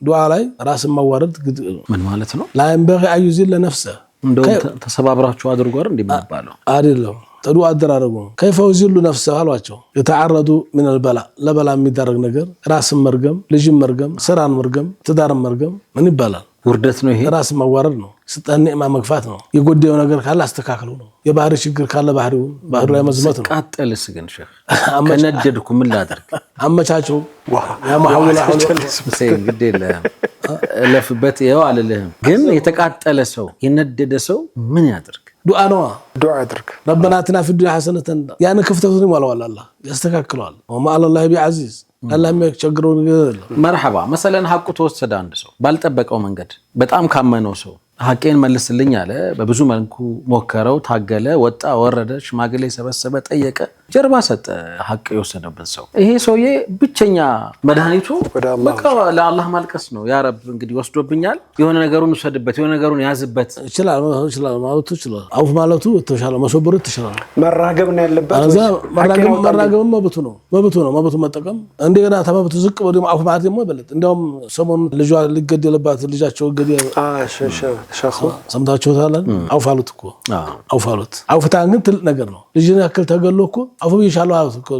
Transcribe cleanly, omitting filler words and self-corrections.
ዱዓ ላይ ራስን ማዋረድ ምን ማለት ነው? لا ينبغي أن يذل نفسه እንደው ተሰባብራችሁ አድርጎ እንደሚባለው አይደለም ተዱዓ አደራረጉ كيف يذل نفسه አሏቸው يتعرض من البلاء ለበላ የሚደረግ ነገር ራስን መርገም ልጅን መርገም ስራን መርገም ትዳርን መርገም ምን ይባላል ውርደት ነው ይሄ ራስን ማዋረድ ነው ስጠን ኒዕማ መግፋት ነው የጎደለው ነገር ካለ አስተካክሉ ነው የባህሪ ችግር ካለ ባህሩ ላይ መዝመት ነው ቃጠልስ ግን ሼህ ከነደድኩ ምን ላድርግ አመቻቸው ያ መሐወላ ሁሴን ግዴለ ለፍበት ይው አለልህም ግን የተቃጠለ ሰው የነደደ ሰው ምን ያድርግ ዱዓ ነው ዱዓ አድርግ ربنا اتنا في الدنيا حسنه ያን ክፍተቱን ይሟላዋል አላህ ያስተካክለዋል وما على الله بعزيز አላህ የሚያስቸግረው ነገር መርሐባ መሰለን ሐቁ ተወሰደ አንድ ሰው ባልጠበቀው መንገድ በጣም ካመነው ሰው ሐቄን መልስልኝ አለ በብዙ መልኩ ሞከረው ታገለ ወጣ ወረደ ሽማግሌ ሰበሰበ ጠየቀ ጀርባ ሰጠ ሐቅ የወሰደበት ሰው ይሄ ሰውዬ ብቸኛ መድኃኒቱ በቃ ለአላህ ማልቀስ ነው ያ ረብ እንግዲህ ወስዶብኛል የሆነ ነገሩን ወሰድበት የሆነ ነገሩን ያዝበት ይችላል ማለቱ ይችላል አውፍ ማለቱ ተሻለ መስበሩ ተሻለ መራገብ ነው ያለበት አዛ መራገብ መብቱ መጠቀም እንደገና ተመብቱ ዝቅ ወዲም አውፍ ማለት ደግሞ በለጥ እንደውም ሰሞን ልጇ ሊገደልባት ልጃቸው ገደል ሸኹ ሰምታችሁታል አውፋሉት እኮ አውፋሉት አውፍታን ግን ትልቅ ነገር ነው ልጅን ያክል ተገሎ እኮ አውፍ ይሻለው አውፍ እኮ